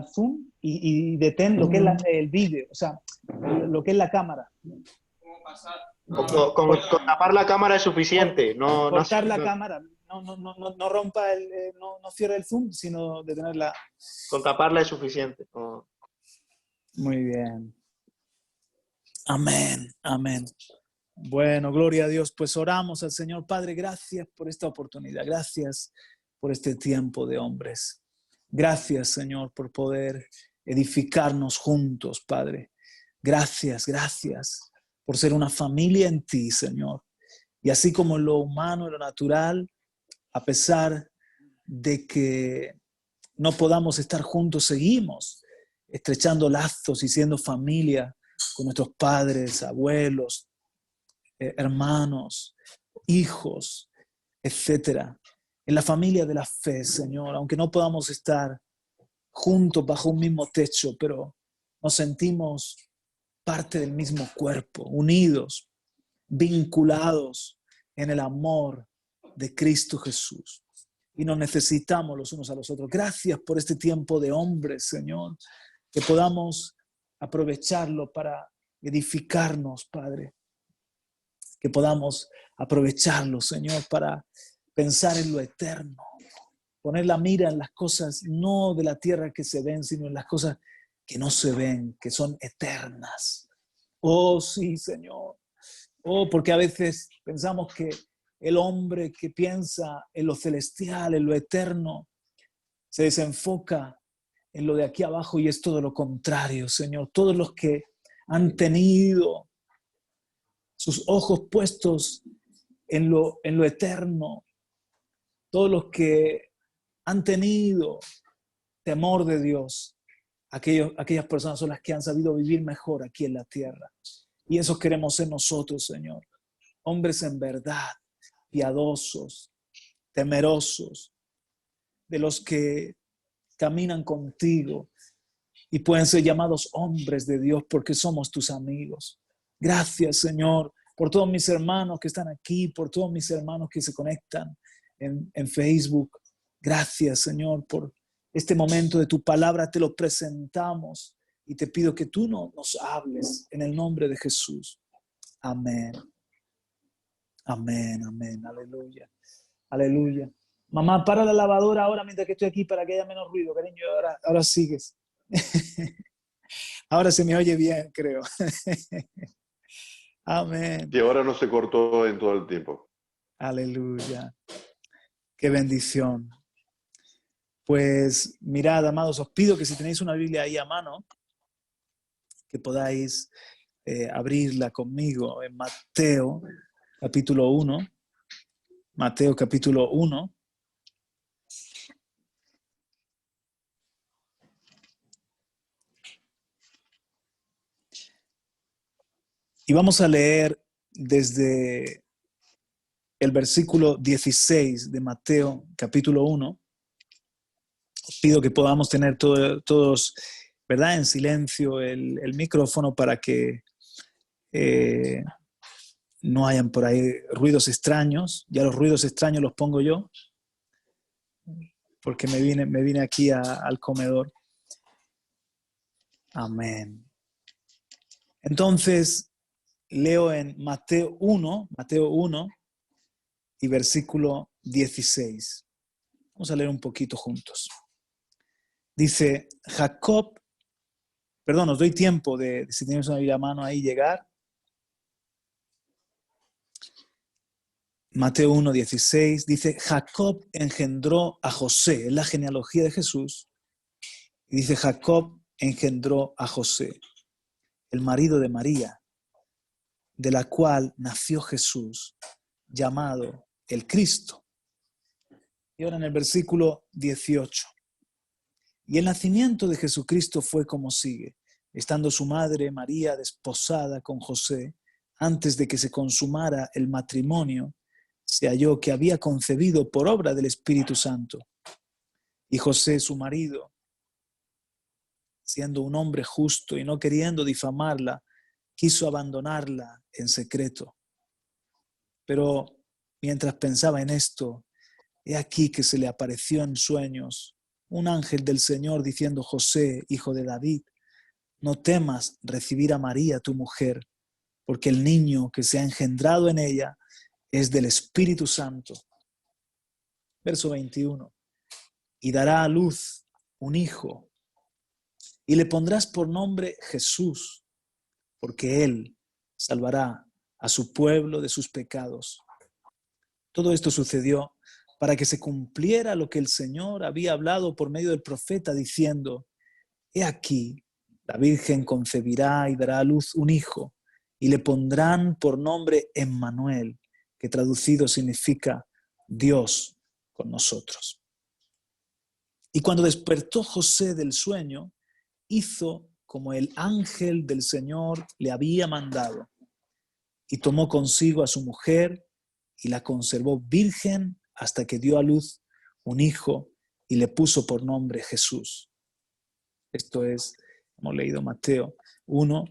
zoom y detén lo que es el vídeo, o sea, lo que es la cámara. Con tapar la cámara es suficiente. Cortar la cámara, no rompa no cierre el zoom, sino detenerla. Con taparla es suficiente. Muy bien. Amén, amén. Bueno, gloria a Dios. Pues oramos al Señor. Padre, gracias por esta oportunidad. Gracias por este tiempo de hombres. Gracias, Señor, por poder edificarnos juntos, Padre. Gracias, gracias por ser una familia en ti, Señor. Y así como en lo humano y lo natural, a pesar de que no podamos estar juntos, seguimos estrechando lazos y siendo familia con nuestros padres, abuelos, hermanos, hijos, etcétera. En la familia de la fe, Señor, aunque no podamos estar juntos bajo un mismo techo, pero nos sentimos parte del mismo cuerpo, unidos, vinculados en el amor de Cristo Jesús. Y nos necesitamos los unos a los otros. Gracias por este tiempo de hombres, Señor, que podamos aprovecharlo para edificarnos, Padre. Que podamos aprovecharlo, Señor, para pensar en lo eterno. Poner la mira en las cosas no de la tierra que se ven, sino en las cosas que no se ven, que son eternas. Oh, sí, Señor. Oh, porque a veces pensamos que el hombre que piensa en lo celestial, en lo eterno, se desenfoca en lo de aquí abajo y es todo lo contrario, Señor. Todos los que han tenido sus ojos puestos en lo eterno, todos los que han tenido temor de Dios, aquellas personas son las que han sabido vivir mejor aquí en la tierra. Y eso queremos ser nosotros, Señor. Hombres en verdad, piadosos, temerosos, de los que caminan contigo y pueden ser llamados hombres de Dios porque somos tus amigos. Gracias, Señor, por todos mis hermanos que están aquí, por todos mis hermanos que se conectan en Facebook. Gracias, Señor, por este momento de tu palabra. Te lo presentamos y te pido que tú nos hables en el nombre de Jesús. Amén. Amén, amén. Aleluya. Aleluya. Mamá, para la lavadora ahora mientras que estoy aquí para que haya menos ruido, cariño. Ahora sigues. Ahora se me oye bien, creo. Amén. Y ahora no se cortó en todo el tiempo. Aleluya. Qué bendición. Pues mirad, amados, os pido que si tenéis una Biblia ahí a mano, que podáis abrirla conmigo en Mateo, capítulo 1. Mateo, capítulo 1. Y vamos a leer desde el versículo 16 de Mateo, capítulo 1. Os pido que podamos tener todos, ¿verdad?, en silencio el micrófono para que no hayan por ahí ruidos extraños. Ya los ruidos extraños los pongo yo, porque me vine aquí al comedor. Amén. Entonces, leo en Mateo 1 y versículo 16. Vamos a leer un poquito juntos. Dice, os doy tiempo de, si tienes una Biblia a mano ahí, llegar. Mateo 1, 16, dice, Jacob engendró a José, es la genealogía de Jesús. Y dice, Jacob engendró a José, el marido de María, de la cual nació Jesús, llamado el Cristo. Y ahora en el versículo 18. Y el nacimiento de Jesucristo fue como sigue. Estando su madre María desposada con José, antes de que se consumara el matrimonio, se halló que había concebido por obra del Espíritu Santo. Y José, su marido, siendo un hombre justo y no queriendo difamarla, quiso abandonarla en secreto. Pero mientras pensaba en esto, he aquí que se le apareció en sueños un ángel del Señor diciendo: José, hijo de David, no temas recibir a María, tu mujer, porque el niño que se ha engendrado en ella es del Espíritu Santo. Verso 21. Y dará a luz un hijo, y le pondrás por nombre Jesús, porque él salvará a su pueblo de sus pecados. Todo esto sucedió para que se cumpliera lo que el Señor había hablado por medio del profeta, diciendo: He aquí, la Virgen concebirá y dará a luz un hijo, y le pondrán por nombre Emmanuel, que traducido significa Dios con nosotros. Y cuando despertó José del sueño, hizo como el ángel del Señor le había mandado, y tomó consigo a su mujer y la conservó virgen hasta que dio a luz un hijo y le puso por nombre Jesús. Esto es, hemos leído Mateo 1,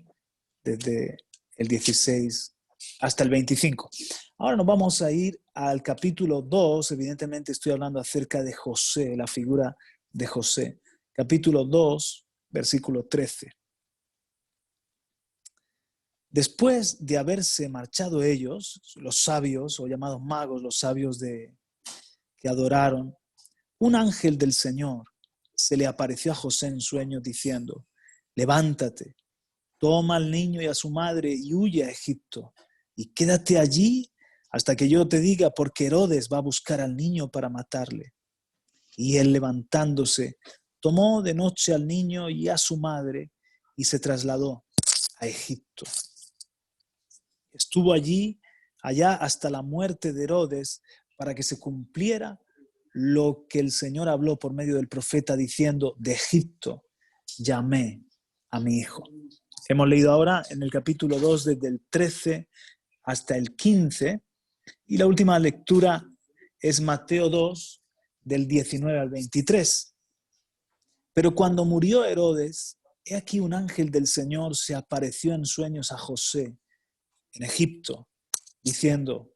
desde el 16 hasta el 25. Ahora nos vamos a ir al capítulo 2, evidentemente estoy hablando acerca de José, la figura de José. Capítulo 2, versículo 13. Después de haberse marchado ellos, los sabios, o llamados magos, los sabios que adoraron, un ángel del Señor se le apareció a José en sueños diciendo: levántate, toma al niño y a su madre y huye a Egipto, y quédate allí hasta que yo te diga, porque Herodes va a buscar al niño para matarle. Y él, levantándose, tomó de noche al niño y a su madre y se trasladó a Egipto. Estuvo allá hasta la muerte de Herodes, para que se cumpliera lo que el Señor habló por medio del profeta diciendo: de Egipto llamé a mi hijo. Hemos leído ahora en el capítulo 2 desde el 13 hasta el 15, y la última lectura es Mateo 2 del 19 al 23. Pero cuando murió Herodes, he aquí un ángel del Señor se apareció en sueños a José en Egipto, diciendo: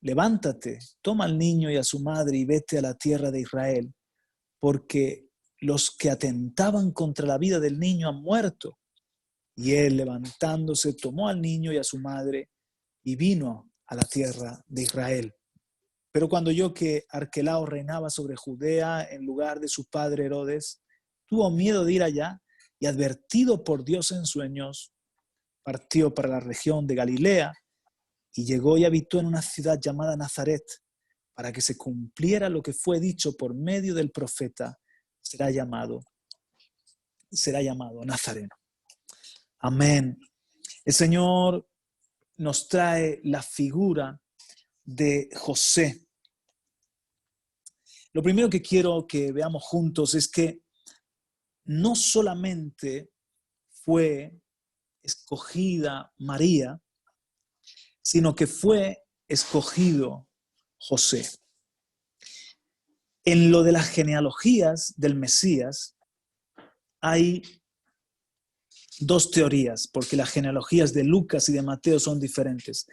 levántate, toma al niño y a su madre y vete a la tierra de Israel, porque los que atentaban contra la vida del niño han muerto. Y él, levantándose, tomó al niño y a su madre y vino a la tierra de Israel. Pero cuando oyó que Arquelao reinaba sobre Judea en lugar de su padre Herodes, tuvo miedo de ir allá y, advertido por Dios en sueños, partió para la región de Galilea y llegó y habitó en una ciudad llamada Nazaret, para que se cumpliera lo que fue dicho por medio del profeta: será llamado Nazareno. Amén. El Señor nos trae la figura de José. Lo primero que quiero que veamos juntos es que no solamente fue escogida María, sino que fue escogido José. En lo de las genealogías del Mesías hay dos teorías, porque las genealogías de Lucas y de Mateo son diferentes.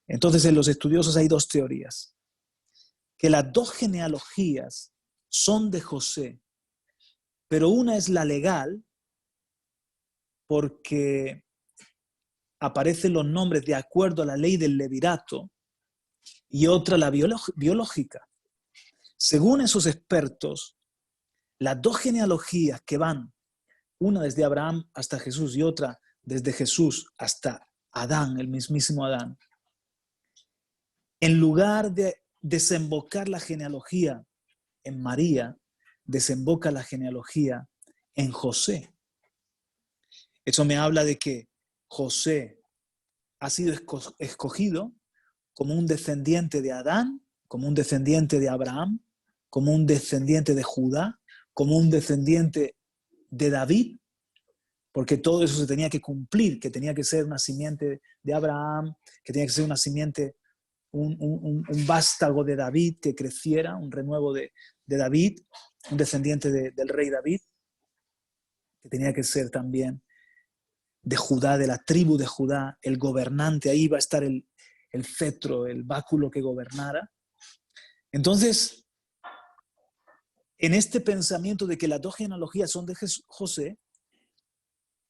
Entonces, en los estudiosos hay dos teorías. Que las dos genealogías son de José, pero una es la legal, porque aparecen los nombres de acuerdo a la ley del levirato, y otra la biológica. Según esos expertos, las dos genealogías que van, una desde Abraham hasta Jesús y otra desde Jesús hasta Adán, el mismísimo Adán, en lugar de desembocar la genealogía en María, desemboca la genealogía en José. Eso me habla de que José ha sido escogido como un descendiente de Adán, como un descendiente de Abraham, como un descendiente de Judá, como un descendiente de David, porque todo eso se tenía que cumplir, que tenía que ser una simiente de Abraham, que tenía que ser una simiente, un vástago de David que creciera, un renuevo de David, un descendiente del rey David, que tenía que ser también de Judá, de la tribu de Judá, el gobernante, ahí iba a estar el cetro, el báculo que gobernara. Entonces, en este pensamiento de que las dos genealogías son de José,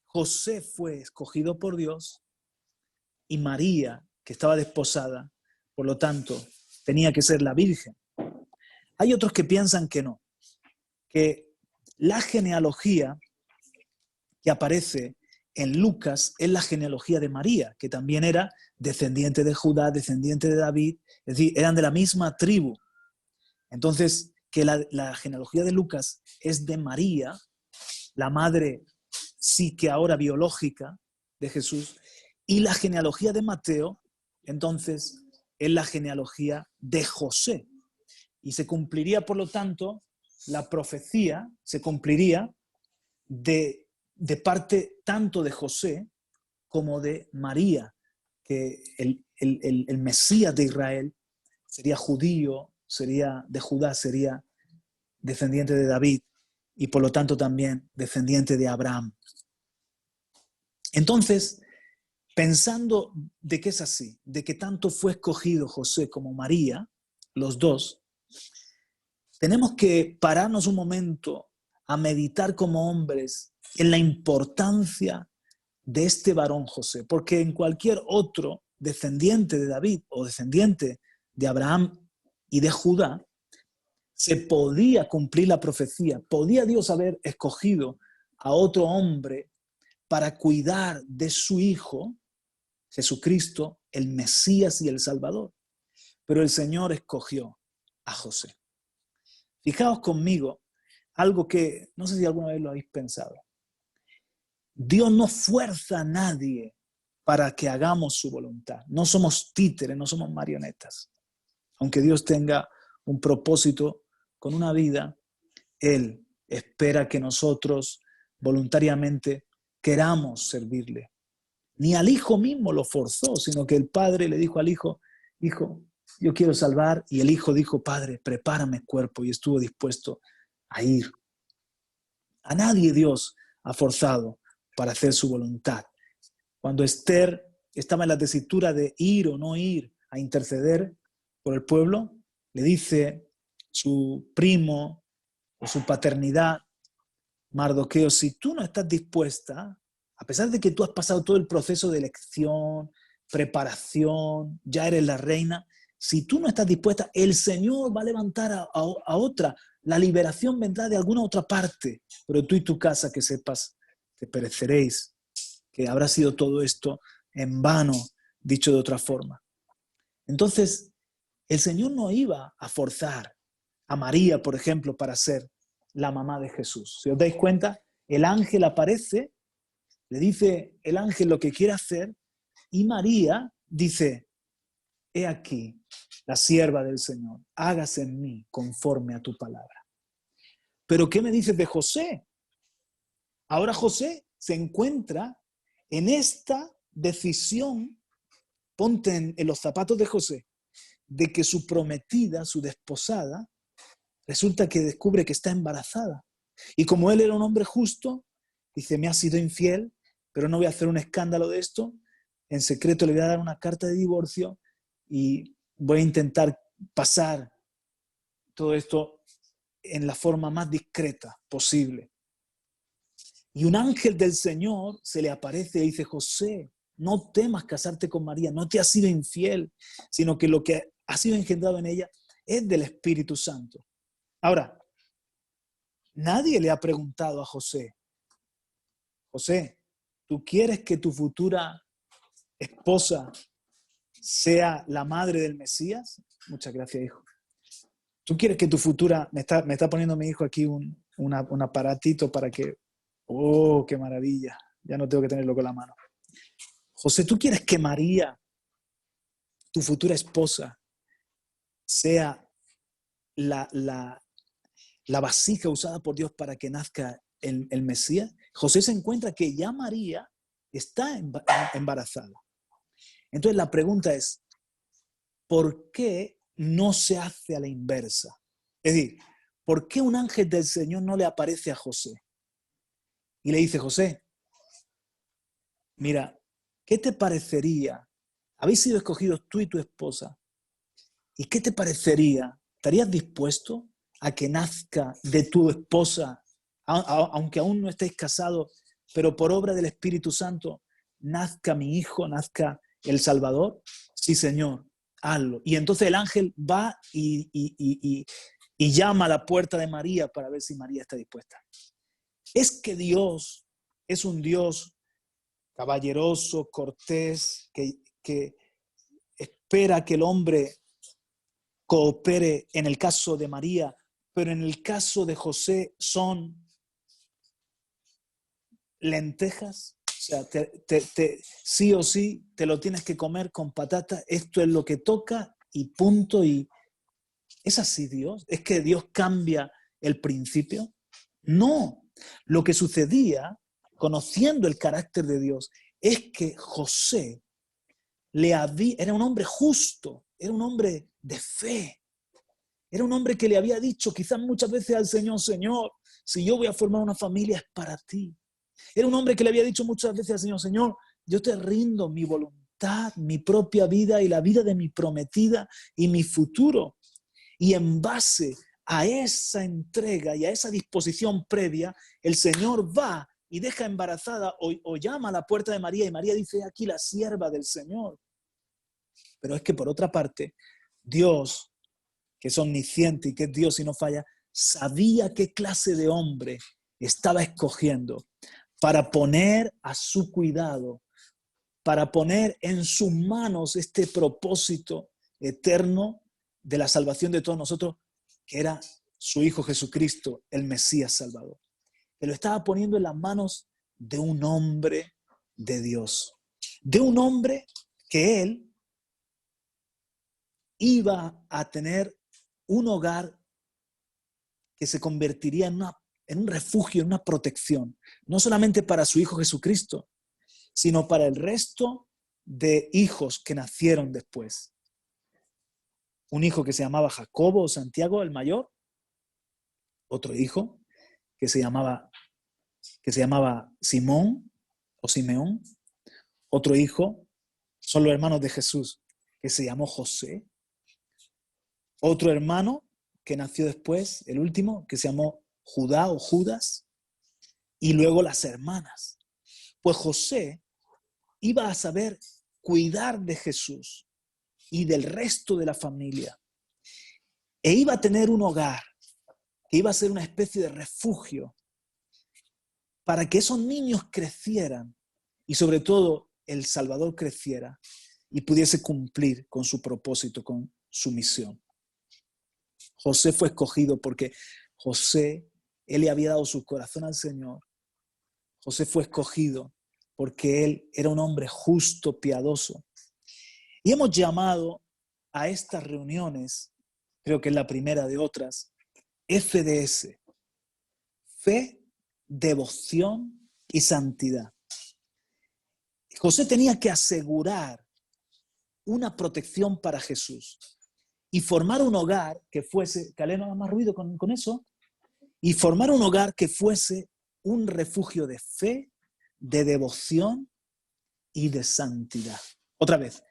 José fue escogido por Dios y María, que estaba desposada, por lo tanto, tenía que ser la virgen. Hay otros que piensan que no, que la genealogía que aparece en Lucas es la genealogía de María, que también era descendiente de Judá, descendiente de David, es decir, eran de la misma tribu. Entonces, que la genealogía de Lucas es de María, la madre sí que ahora biológica de Jesús, y la genealogía de Mateo, entonces, es la genealogía de José. Y se cumpliría, por lo tanto, la profecía, se cumpliría de parte tanto de José como de María, que el Mesías de Israel sería judío, sería de Judá, sería descendiente de David y por lo tanto también descendiente de Abraham. Entonces, pensando de que es así, de que tanto fue escogido José como María, los dos, tenemos que pararnos un momento a meditar como hombres en la importancia de este varón José, porque en cualquier otro descendiente de David o descendiente de Abraham y de Judá, se podía cumplir la profecía, podía Dios haber escogido a otro hombre para cuidar de su hijo, Jesucristo, el Mesías y el Salvador. Pero el Señor escogió a José. Fijaos conmigo algo que no sé si alguna vez lo habéis pensado. Dios no fuerza a nadie para que hagamos su voluntad. No somos títeres, no somos marionetas. Aunque Dios tenga un propósito con una vida, Él espera que nosotros voluntariamente queramos servirle. Ni al hijo mismo lo forzó, sino que el padre le dijo al hijo, hijo, yo quiero salvar, y el hijo dijo, padre, prepárame el cuerpo, y estuvo dispuesto a ir. A nadie Dios ha forzado para hacer su voluntad. Cuando Esther estaba en la tesitura de ir o no ir a interceder por el pueblo, le dice su primo o su paternidad, Mardoqueo, si tú no estás dispuesta, a pesar de que tú has pasado todo el proceso de elección, preparación, ya eres la reina, si tú no estás dispuesta, el Señor va a levantar a otra. La liberación vendrá de alguna otra parte, pero tú y tu casa, que sepas que pereceréis, que habrá sido todo esto en vano, dicho de otra forma. Entonces, el Señor no iba a forzar a María, por ejemplo, para ser la mamá de Jesús. Si os dais cuenta, el ángel aparece, le dice el ángel lo que quiere hacer, y María dice, he aquí, la sierva del Señor, hágase en mí conforme a tu palabra. Pero ¿qué me dices de José? Ahora José se encuentra en esta decisión, ponte en los zapatos de José, de que su prometida, su desposada, resulta que descubre que está embarazada. Y como él era un hombre justo, dice, me ha sido infiel, pero no voy a hacer un escándalo de esto. En secreto le voy a dar una carta de divorcio y voy a intentar pasar todo esto en la forma más discreta posible. Y un ángel del Señor se le aparece y dice, José, no temas casarte con María, no te has sido infiel, sino que lo que ha sido engendrado en ella es del Espíritu Santo. Ahora, nadie le ha preguntado a José, José, ¿tú quieres que tu futura esposa sea la madre del Mesías? Muchas gracias, hijo. ¿Tú quieres que tu futura, me está poniendo mi hijo aquí un aparatito para que, oh, qué maravilla, ya no tengo que tenerlo con la mano. José, ¿tú quieres que María, tu futura esposa, sea la vasija usada por Dios para que nazca el Mesías? José se encuentra que ya María está embarazada. Entonces la pregunta es, ¿por qué no se hace a la inversa? Es decir, ¿por qué un ángel del Señor no le aparece a José? Y le dice, José, mira, ¿qué te parecería? Habéis sido escogidos tú y tu esposa. ¿Y qué te parecería? ¿Estarías dispuesto a que nazca de tu esposa, aunque aún no estéis casados, pero por obra del Espíritu Santo, nazca mi hijo, nazca el Salvador? Sí, Señor, hazlo. Y entonces el ángel va y llama a la puerta de María para ver si María está dispuesta. Es que Dios es un Dios caballeroso, cortés, que espera que el hombre coopere en el caso de María, pero en el caso de José son lentejas. O sea, sí o sí te lo tienes que comer con patata. Esto es lo que toca y punto. Y ¿es así Dios? ¿Es que Dios cambia el principio? No. Lo que sucedía, conociendo el carácter de Dios, es que José era un hombre justo, era un hombre de fe. Era un hombre que le había dicho quizás muchas veces al Señor: Señor, si yo voy a formar una familia es para ti. Era un hombre que le había dicho muchas veces al Señor: Señor, yo te rindo mi voluntad, mi propia vida y la vida de mi prometida y mi futuro. Y en base a esa entrega y a esa disposición previa, el Señor va y deja embarazada o llama a la puerta de María, y María dice: aquí la sierva del Señor. Pero es que por otra parte, Dios, que es omnisciente y que es Dios y no falla, sabía qué clase de hombre estaba escogiendo para poner a su cuidado, para poner en sus manos este propósito eterno de la salvación de todos nosotros, que era su Hijo Jesucristo, el Mesías Salvador. Que lo estaba poniendo en las manos de un hombre de Dios, de un hombre que él iba a tener un hogar que se convertiría en un refugio, en una protección, no solamente para su Hijo Jesucristo, sino para el resto de hijos que nacieron después. Un hijo que se llamaba Jacobo o Santiago, el mayor. Otro hijo que se llamaba Simón o Simeón. Otro hijo, son los hermanos de Jesús, que se llamó José. Otro hermano que nació después, el último, que se llamó Judá o Judas. Y luego las hermanas. Pues José iba a saber cuidar de Jesús y del resto de la familia. E iba a tener un hogar que iba a ser una especie de refugio para que esos niños crecieran y sobre todo el Salvador creciera y pudiese cumplir con su propósito, con su misión. José fue escogido porque él le había dado su corazón al Señor. José fue escogido porque él era un hombre justo, piadoso. Y hemos llamado a estas reuniones, creo que es la primera de otras, FDS, fe, devoción y santidad. José tenía que asegurar una protección para Jesús y formar un hogar que fuese, que no haga más ruido con eso, y formar un hogar que fuese un refugio de fe, de devoción y de santidad. Otra vez,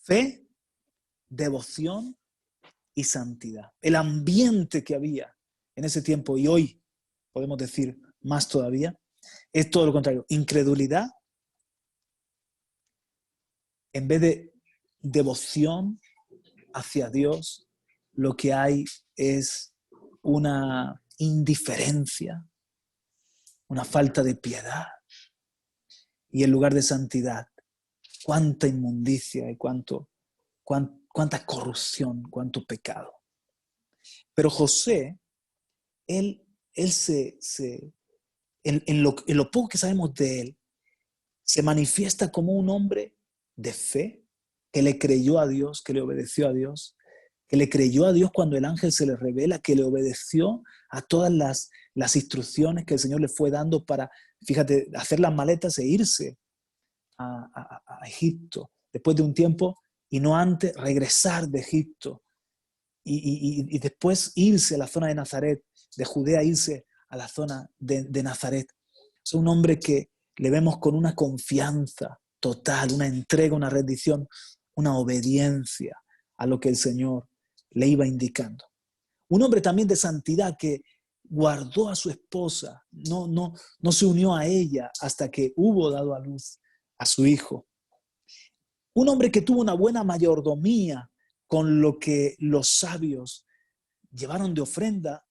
fe, devoción y santidad. El ambiente que había en ese tiempo, y hoy podemos decir más todavía, es todo lo contrario. Incredulidad, en vez de devoción hacia Dios, lo que hay es una indiferencia, una falta de piedad. Y en lugar de santidad, cuánta inmundicia y cuánta corrupción, cuánto pecado. Pero José, en lo poco que sabemos de él, se manifiesta como un hombre de fe, que le creyó a Dios, que le obedeció a Dios, que le creyó a Dios cuando el ángel se le revela, que le obedeció a todas las instrucciones que el Señor le fue dando para, fíjate, hacer las maletas e irse a Egipto, después de un tiempo, y no antes regresar de Egipto, y después irse a la zona de Nazaret, de Judea irse a la zona de Nazaret. Es un hombre que le vemos con una confianza total, una entrega, una rendición, una obediencia a lo que el Señor le iba indicando. Un hombre también de santidad que guardó a su esposa, no se unió a ella hasta que hubo dado a luz a su hijo. Un hombre que tuvo una buena mayordomía con lo que los sabios llevaron de ofrenda,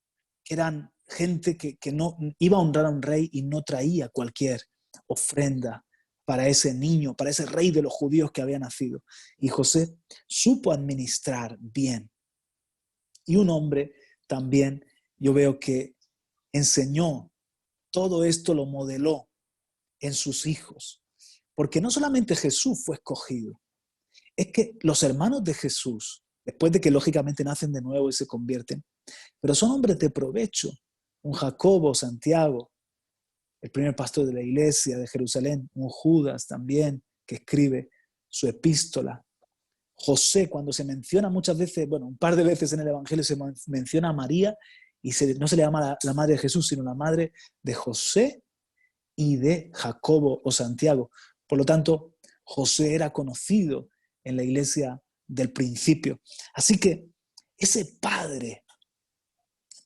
que eran gente que no iba a honrar a un rey y no traía cualquier ofrenda para ese niño, para ese rey de los judíos que había nacido. Y José supo administrar bien. Y un hombre también, yo veo que enseñó, todo esto lo modeló en sus hijos. Porque no solamente Jesús fue escogido, es que los hermanos de Jesús, después de que lógicamente nacen de nuevo y se convierten, pero son hombres de provecho. Un Jacobo, Santiago, el primer pastor de la iglesia de Jerusalén, un Judas también, que escribe su epístola. José, cuando se menciona muchas veces, bueno, un par de veces en el Evangelio se menciona a María y no se le llama la madre de Jesús, sino la madre de José y de Jacobo o Santiago. Por lo tanto, José era conocido en la iglesia del principio. Así que ese padre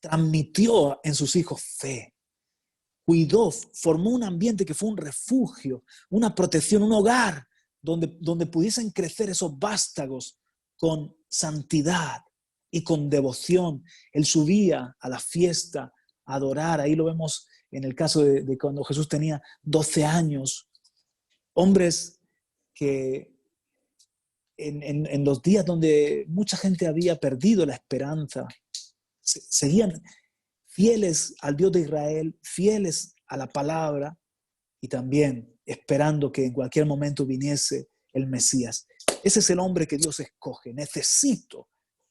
transmitió en sus hijos fe, cuidó, formó un ambiente que fue un refugio, una protección, un hogar donde pudiesen crecer esos vástagos con santidad y con devoción. Él subía a la fiesta a adorar. Ahí lo vemos en el caso de cuando Jesús tenía 12 años. Hombres que en los días donde mucha gente había perdido la esperanza, seguían fieles al Dios de Israel, fieles a la palabra y también esperando que en cualquier momento viniese el Mesías. Ese es el hombre que Dios escoge. Necesito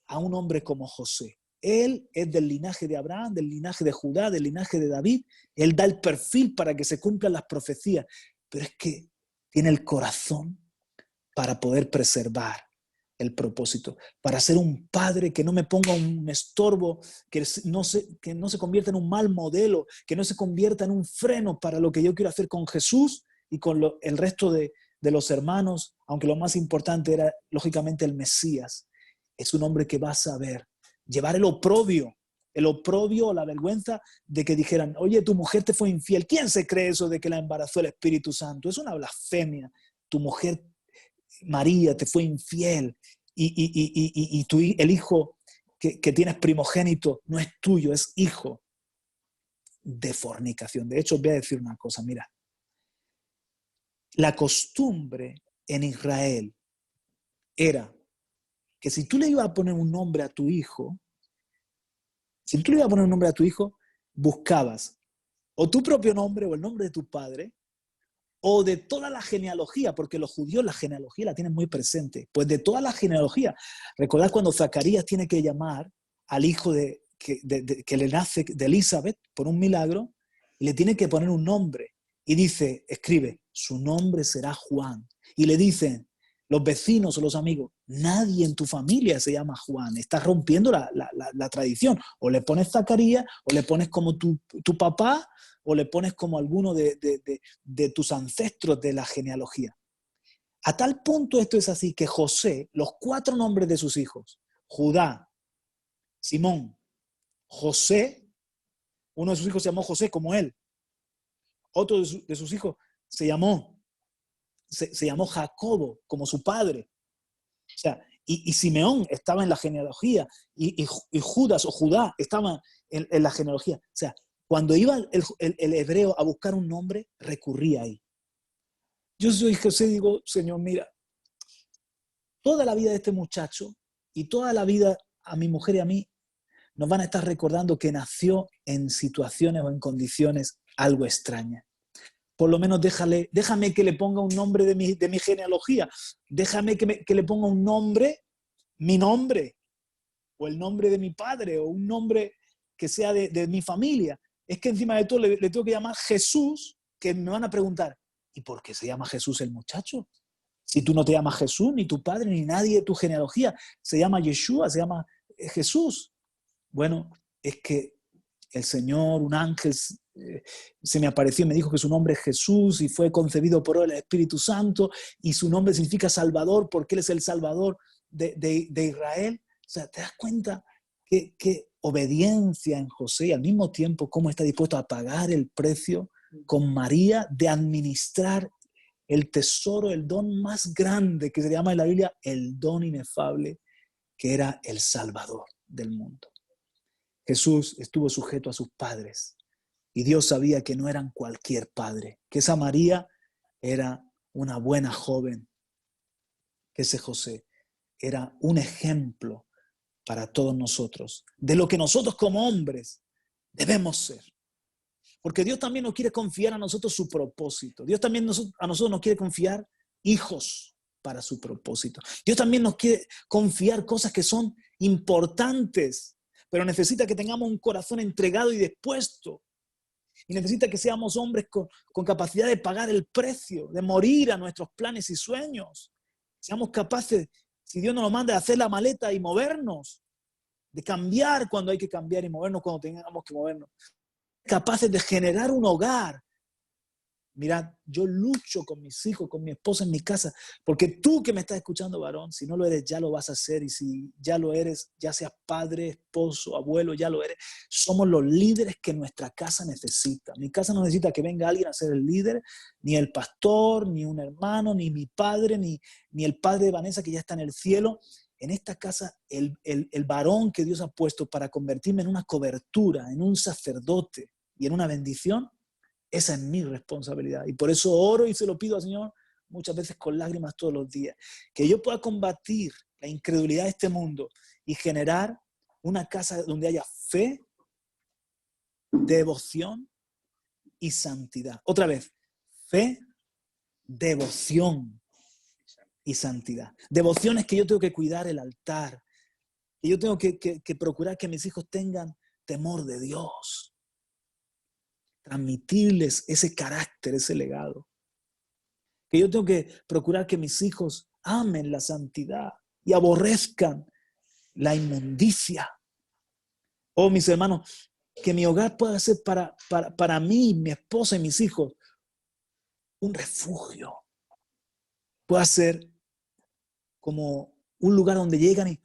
a un hombre como José. Él es del linaje de Abraham, del linaje de Judá, del linaje de David. Él da el perfil para que se cumplan las profecías, pero es que tiene el corazón para poder preservar el propósito, para ser un padre que no me ponga un estorbo, que no se convierta en un mal modelo, que no se convierta en un freno para lo que yo quiero hacer con Jesús y con el resto de los hermanos, aunque lo más importante era lógicamente el Mesías. Es un hombre que va a saber llevar el oprobio o la vergüenza de que dijeran, oye, tu mujer te fue infiel. ¿Quién se cree eso de que la embarazó el Espíritu Santo? Es una blasfemia. Tu mujer María te fue infiel y el hijo que tienes primogénito no es tuyo, es hijo de fornicación. De hecho, os voy a decir una cosa, mira. La costumbre en Israel era que si tú le ibas a poner un nombre a tu hijo, buscabas o tu propio nombre o el nombre de tu padre, o de toda la genealogía, porque los judíos la genealogía la tienen muy presente, pues de toda la genealogía. Recordad cuando Zacarías tiene que llamar al hijo que le nace de Elizabeth por un milagro, y le tiene que poner un nombre, y escribe, su nombre será Juan, y le dicen los vecinos o los amigos, nadie en tu familia se llama Juan, estás rompiendo la tradición, o le pones Zacarías, o le pones como tu papá, o le pones como alguno de tus ancestros de la genealogía. A tal punto esto es así que José, los 4 nombres de sus hijos, Judá, Simón, José, uno de sus hijos se llamó José como él, otro de sus hijos se llamó Jacobo como su padre. O sea, y Simeón estaba en la genealogía, y Judas o Judá estaba en la genealogía. O sea, cuando iba el hebreo a buscar un nombre, recurría ahí. Yo soy José, digo, Señor, mira, toda la vida de este muchacho y toda la vida a mi mujer y a mí nos van a estar recordando que nació en situaciones o en condiciones algo extrañas. Por lo menos déjame que le ponga un nombre de mi genealogía. Déjame que le ponga un nombre, mi nombre, o el nombre de mi padre, o un nombre que sea de mi familia. Es que encima de todo le tengo que llamar Jesús, que me van a preguntar, ¿y por qué se llama Jesús el muchacho? Si tú no te llamas Jesús, ni tu padre, ni nadie de tu genealogía, se llama Yeshua, se llama Jesús. Bueno, es que el Señor, un ángel, se me apareció y me dijo que su nombre es Jesús y fue concebido por el Espíritu Santo y su nombre significa Salvador porque Él es el Salvador de Israel. O sea, ¿te das cuenta qué obediencia en José y al mismo tiempo cómo está dispuesto a pagar el precio con María de administrar el tesoro, el don más grande que se llama en la Biblia el don inefable, que era el Salvador del mundo. Jesús estuvo sujeto a sus padres y Dios sabía que no eran cualquier padre, que esa María era una buena joven, que ese José era un ejemplo para todos nosotros, de lo que nosotros como hombres debemos ser. Porque Dios también nos quiere confiar a nosotros su propósito. Dios también a nosotros nos quiere confiar hijos para su propósito. Dios también nos quiere confiar cosas que son importantes, pero necesita que tengamos un corazón entregado y dispuesto. Y necesita que seamos hombres con capacidad de pagar el precio, de morir a nuestros planes y sueños. Seamos capaces, si Dios nos lo manda, de hacer la maleta y movernos, de cambiar cuando hay que cambiar y movernos cuando tengamos que movernos. Capaces de generar un hogar. Mirad, yo lucho con mis hijos, con mi esposa en mi casa, porque tú que me estás escuchando, varón, si no lo eres, ya lo vas a hacer, y si ya lo eres, ya seas padre, esposo, abuelo, ya lo eres, somos los líderes que nuestra casa necesita. Mi casa no necesita que venga alguien a ser el líder, ni el pastor, ni un hermano, ni mi padre, ni el padre de Vanessa que ya está en el cielo. En esta casa, el varón que Dios ha puesto para convertirme en una cobertura, en un sacerdote y en una bendición, esa es mi responsabilidad. Y por eso oro y se lo pido al Señor muchas veces con lágrimas todos los días. Que yo pueda combatir la incredulidad de este mundo y generar una casa donde haya fe, devoción y santidad. Otra vez, fe, devoción y santidad. Devoción es que yo tengo que cuidar el altar. Que yo tengo que procurar que mis hijos tengan temor de Dios. Transmitirles ese carácter, ese legado. Que yo tengo que procurar que mis hijos amen la santidad y aborrezcan la inmundicia. Oh, mis hermanos, que mi hogar pueda ser para mí, mi esposa y mis hijos un refugio. Pueda ser como un lugar donde llegan y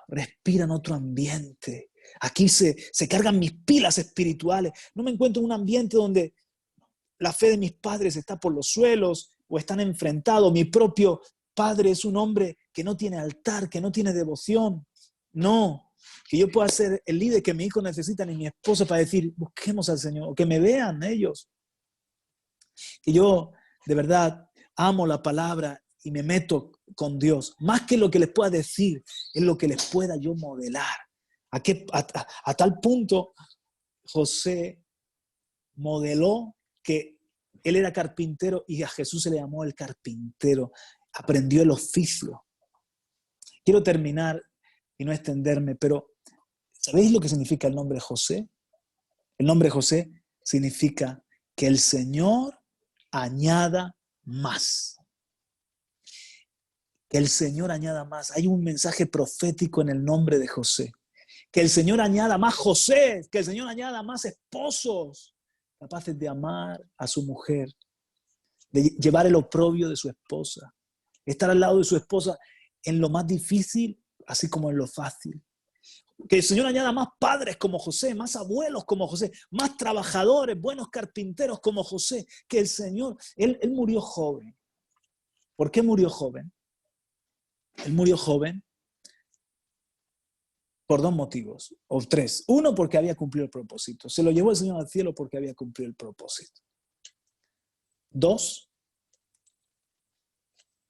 respiran otro ambiente. Aquí se cargan mis pilas espirituales. No me encuentro en un ambiente donde la fe de mis padres está por los suelos o están enfrentados. Mi propio padre es un hombre que no tiene altar, que no tiene devoción. No, que yo pueda ser el líder que mis hijos necesitan y mi esposa para decir, busquemos al Señor, o que me vean ellos. Que yo de verdad amo la palabra y me meto con Dios. Más que lo que les pueda decir, es lo que les pueda yo modelar. A tal punto, José modeló que él era carpintero y a Jesús se le llamó el carpintero. Aprendió el oficio. Quiero terminar y no extenderme, pero ¿sabéis lo que significa el nombre José? El nombre José significa que el Señor añada más. Que el Señor añada más. Hay un mensaje profético en el nombre de José. Que el Señor añada más José, que el Señor añada más esposos capaces de amar a su mujer, de llevar el oprobio de su esposa, estar al lado de su esposa en lo más difícil, así como en lo fácil. Que el Señor añada más padres como José, más abuelos como José, más trabajadores, buenos carpinteros como José. Que el Señor, él murió joven. ¿Por qué murió joven? Él murió joven por dos motivos, o tres. Uno, porque había cumplido el propósito. Se lo llevó el Señor al cielo porque había cumplido el propósito. Dos,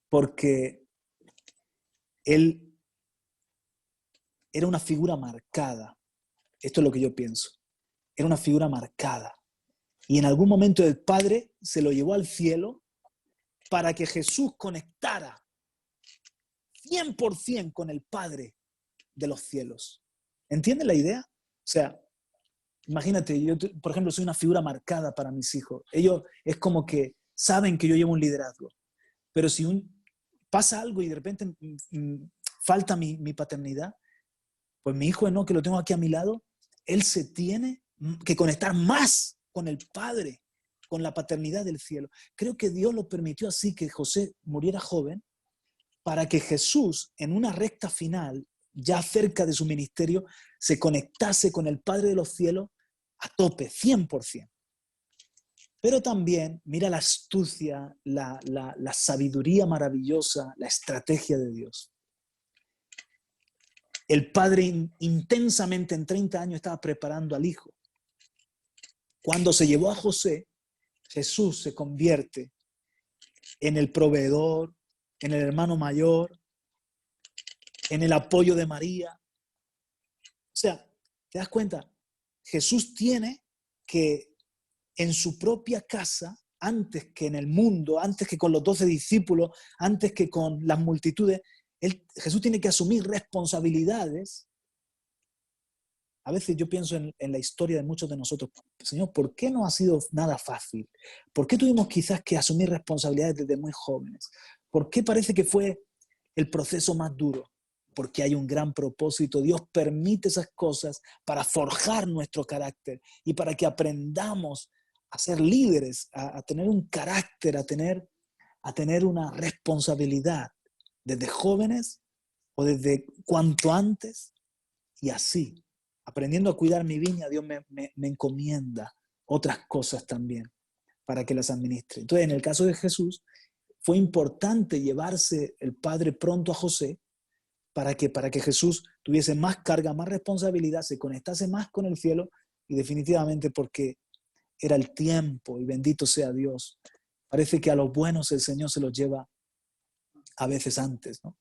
porque él era una figura marcada. Esto es lo que yo pienso. Era una figura marcada. Y en algún momento el Padre se lo llevó al cielo para que Jesús conectara 100% con el Padre de los cielos. ¿Entiendes la idea? O sea, imagínate, yo, por ejemplo, soy una figura marcada para mis hijos. Ellos es como que saben que yo llevo un liderazgo. Pero si pasa algo y de repente falta mi paternidad, pues mi hijo, no, que lo tengo aquí a mi lado, él se tiene que conectar más con el Padre, con la paternidad del cielo. Creo que Dios lo permitió así, que José muriera joven, para que Jesús, en una recta final ya cerca de su ministerio, se conectase con el Padre de los cielos a tope, 100%. Pero también mira la astucia, la sabiduría maravillosa, la estrategia de Dios. El Padre intensamente en 30 años estaba preparando al Hijo. Cuando se llevó a José, Jesús se convierte en el proveedor, en el hermano mayor, en el apoyo de María. O sea, ¿te das cuenta? Jesús tiene que en su propia casa, antes que en el mundo, antes que con los 12 discípulos, antes que con las multitudes, Jesús tiene que asumir responsabilidades. A veces yo pienso en la historia de muchos de nosotros. Señor, ¿por qué no ha sido nada fácil? ¿Por qué tuvimos quizás que asumir responsabilidades desde muy jóvenes? ¿Por qué parece que fue el proceso más duro? Porque hay un gran propósito. Dios permite esas cosas para forjar nuestro carácter y para que aprendamos a ser líderes, a tener un carácter, a tener una responsabilidad desde jóvenes o desde cuanto antes, y así, aprendiendo a cuidar mi viña, Dios me encomienda otras cosas también para que las administre. Entonces, en el caso de Jesús, fue importante llevarse el Padre pronto a José para que Jesús tuviese más carga, más responsabilidad, se conectase más con el cielo y definitivamente porque era el tiempo, y bendito sea Dios. Parece que a los buenos el Señor se los lleva a veces antes, ¿no?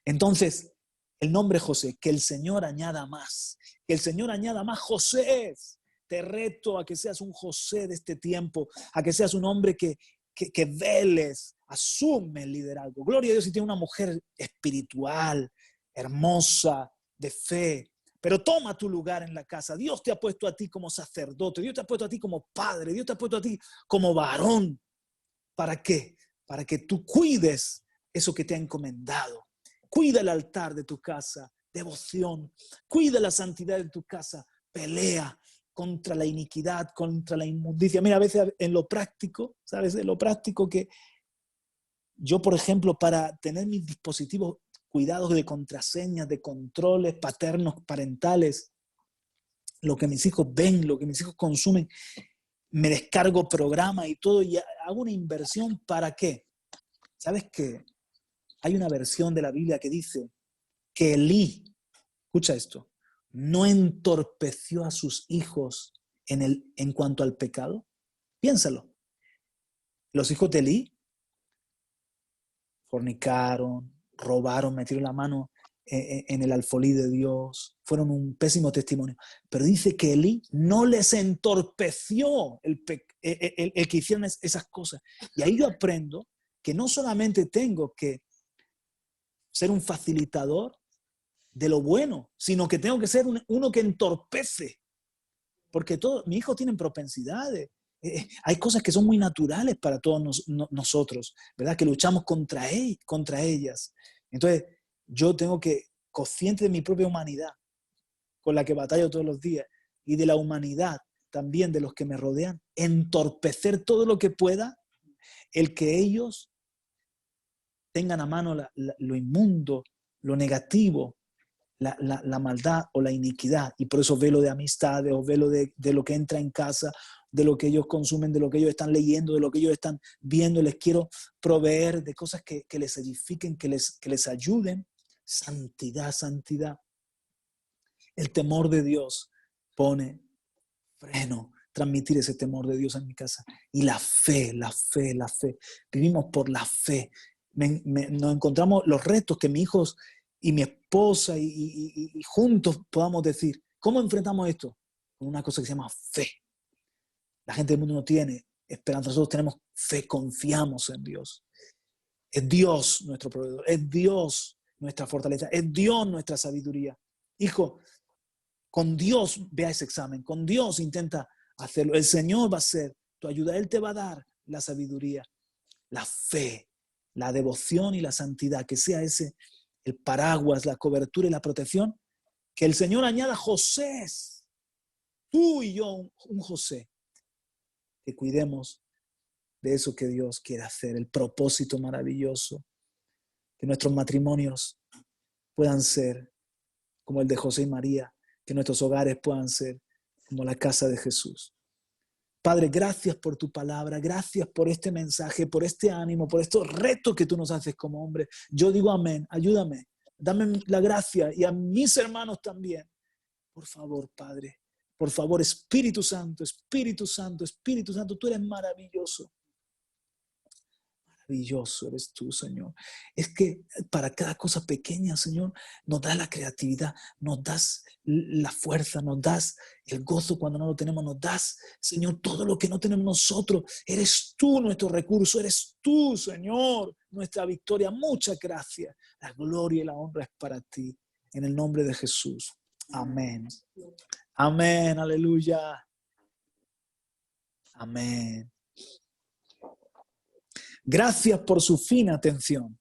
Entonces, el nombre José, que el Señor añada más, que el Señor añada más José. Te reto a que seas un José de este tiempo, a que seas un hombre que veles, asume el liderazgo. Gloria a Dios si tiene una mujer espiritual, hermosa, de fe, pero toma tu lugar en la casa. Dios te ha puesto a ti como sacerdote, Dios te ha puesto a ti como padre, Dios te ha puesto a ti como varón. ¿Para qué? Para que tú cuides eso que te ha encomendado. Cuida el altar de tu casa, devoción. Cuida la santidad de tu casa, pelea contra la iniquidad, contra la inmundicia. Mira, a veces en lo práctico, ¿sabes? En lo práctico que yo, por ejemplo, para tener mis dispositivos cuidados de contraseñas, de controles paternos, parentales, lo que mis hijos ven, lo que mis hijos consumen, me descargo programas y todo y hago una inversión. ¿Para qué? ¿Sabes qué? Hay una versión de la Biblia que dice que Elí, escucha esto, no entorpeció a sus hijos en cuanto al pecado. Piénsalo. Los hijos de Elí fornicaron, robaron, metieron la mano en el alfolí de Dios, fueron un pésimo testimonio. Pero dice que Elí no les entorpeció el que hicieran esas cosas. Y ahí yo aprendo que no solamente tengo que ser un facilitador de lo bueno, sino que tengo que ser uno que entorpece. Porque mis hijos tienen propensidades. Hay cosas que son muy naturales para todos nosotros, ¿verdad? Que luchamos contra ellas. Entonces, yo tengo que, consciente de mi propia humanidad, con la que batallo todos los días, y de la humanidad también de los que me rodean, entorpecer todo lo que pueda, el que ellos tengan a mano lo inmundo, lo negativo, la maldad o la iniquidad. Y por eso velo de amistades o velo de lo que entra en casa, de lo que ellos consumen, de lo que ellos están leyendo, de lo que ellos están viendo. Les quiero proveer de cosas que les edifiquen, que les ayuden. Santidad, santidad. El temor de Dios pone freno. Transmitir ese temor de Dios en mi casa. Y la fe, la fe, la fe. Vivimos por la fe. Nos encontramos los retos que mis hijos y mi esposa y juntos podamos decir, ¿cómo enfrentamos esto? Con una cosa que se llama fe. La gente del mundo no tiene esperanza, nosotros tenemos fe, confiamos en Dios. Es Dios nuestro proveedor, es Dios nuestra fortaleza, es Dios nuestra sabiduría. Hijo, con Dios vea ese examen, con Dios intenta hacerlo. El Señor va a ser tu ayuda, Él te va a dar la sabiduría, la fe, la devoción y la santidad, que sea ese el paraguas, la cobertura y la protección, que el Señor añada José, tú y yo un José, que cuidemos de eso que Dios quiere hacer, el propósito maravilloso, que nuestros matrimonios puedan ser como el de José y María, que nuestros hogares puedan ser como la casa de Jesús. Padre, gracias por tu palabra, gracias por este mensaje, por este ánimo, por estos retos que tú nos haces como hombre. Yo digo amén, ayúdame, dame la gracia y a mis hermanos también. Por favor, Padre, por favor, Espíritu Santo, Espíritu Santo, Espíritu Santo, tú eres maravilloso. Maravilloso eres tú, Señor. Es que para cada cosa pequeña, Señor, nos das la creatividad, nos das la fuerza, nos das el gozo cuando no lo tenemos, nos das, Señor, todo lo que no tenemos nosotros. Eres tú nuestro recurso, eres tú, Señor, nuestra victoria. Muchas gracias. La gloria y la honra es para ti. En el nombre de Jesús. Amén. Amén. Aleluya. Amén. Gracias por su fina atención.